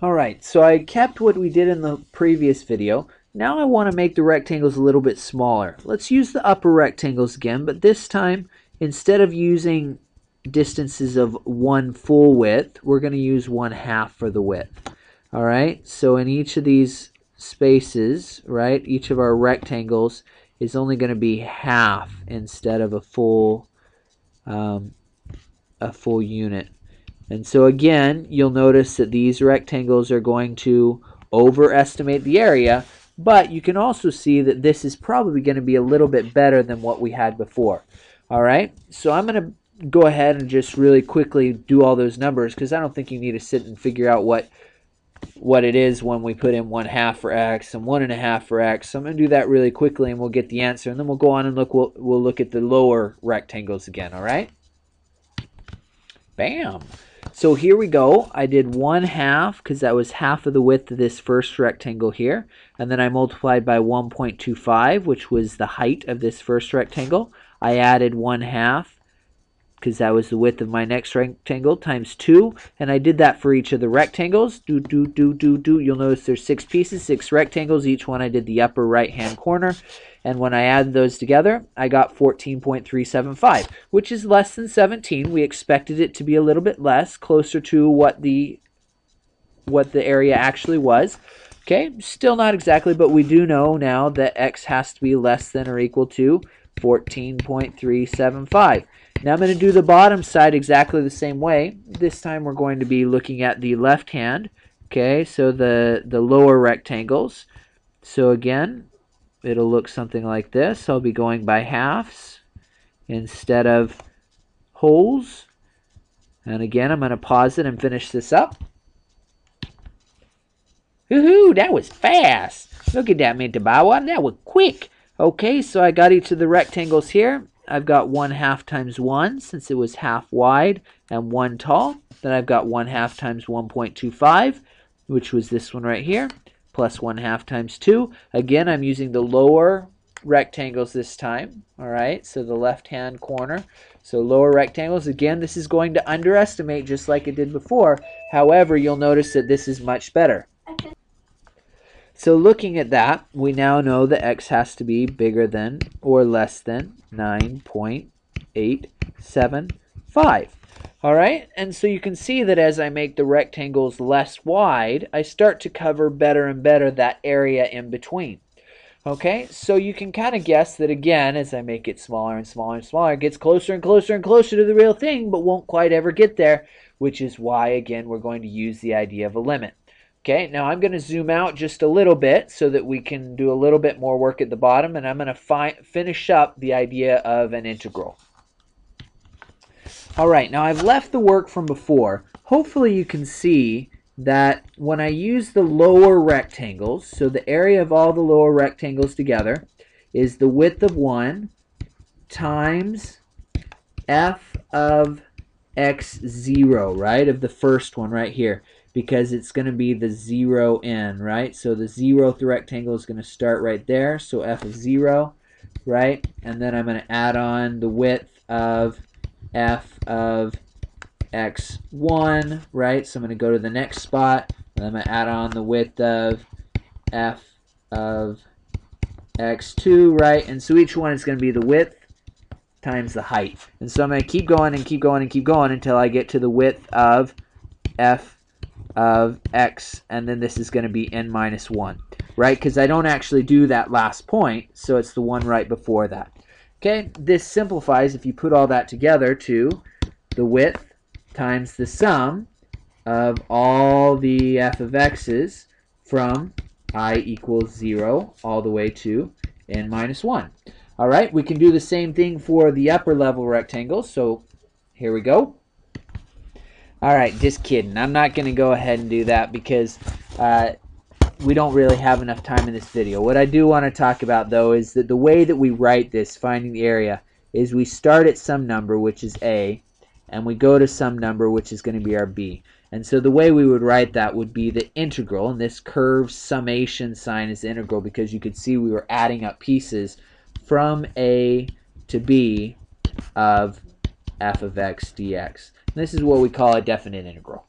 Alright, so I kept what we did in the previous video. Now I want to make the rectangles a little bit smaller. Let's use the upper rectangles again, but this time instead of using distances of one full width, we're going to use 1/2 for the width. Alright, so in each of these spaces, right, each of our rectangles is only going to be half instead of a full unit. And so again, you'll notice that these rectangles are going to overestimate the area, but you can also see that this is probably going to be a little bit better than what we had before. All right, so I'm going to go ahead and just really quickly do all those numbers because I don't think you need to sit and figure out what it is when we put in 1/2 for x and 1/2 for x. So I'm going to do that really quickly and we'll get the answer, and then we'll go on and we'll look at the lower rectangles again. All right, bam. So here we go. I did 1/2 because that was half of the width of this first rectangle here. And then I multiplied by 1.25, which was the height of this first rectangle. I added 1/2 because that was the width of my next rectangle times 2. And I did that for each of the rectangles. You'll notice there's 6 pieces, 6 rectangles. Each one I did the upper right-hand corner. And when I added those together, I got 14.375, which is less than 17. We expected it to be a little bit less, closer to what the area actually was. Okay, still not exactly, but we do know now that x has to be less than or equal to 14.375. Now I'm going to do the bottom side exactly the same way. This time we're going to be looking at the left hand. Okay, so the lower rectangles. So again, it'll look something like this. I'll be going by halves instead of wholes. And again, I'm going to pause it and finish this up. Woohoo, that was fast. Look at that, Minty Bawa. That was quick. Okay, so I got each of the rectangles here. I've got 1/2 times 1 since it was half wide and 1 tall. Then I've got 1/2 times 1.25, which was this one right here, plus 1/2 times 2. Again, I'm using the lower rectangles this time. All right, so the left-hand corner. So lower rectangles. Again, this is going to underestimate just like it did before. However, you'll notice that this is much better. So looking at that, we now know that x has to be bigger than or less than 9.875. All right, and so you can see that as I make the rectangles less wide, I start to cover better and better that area in between. Okay, so you can kind of guess that again, as I make it smaller and smaller and smaller, it gets closer and closer and closer to the real thing, but won't quite ever get there, which is why, again, we're going to use the idea of a limit. Okay, now I'm going to zoom out just a little bit so that we can do a little bit more work at the bottom, and I'm going to finish up the idea of an integral. All right, now I've left the work from before. Hopefully you can see that when I use the lower rectangles, so the area of all the lower rectangles together is the width of 1 times f of x0, right, of the first one right here, because it's going to be the 0 in, right? So the 0th rectangle is going to start right there, so f of 0, right? And then I'm going to add on the width of f of x1, right? So I'm going to go to the next spot, and I'm going to add on the width of f of x2, right? And so each one is going to be the width times the height. And so I'm going to keep going and keep going and keep going until I get to the width of f of x, and then this is going to be n minus 1, right? Because I don't actually do that last point, so it's the one right before that. Okay, this simplifies if you put all that together to the width times the sum of all the f of x's from I equals 0 all the way to n minus 1. All right, we can do the same thing for the upper level rectangles, so here we go. All right, just kidding. I'm not going to go ahead and do that because we don't really have enough time in this video. What I do want to talk about, though, is that the way that we write this, finding the area, is we start at some number, which is a, and we go to some number, which is going to be our b. And so the way we would write that would be the integral, and this curved summation sign is integral because you could see we were adding up pieces from a to b of f of x dx. This is what we call a definite integral.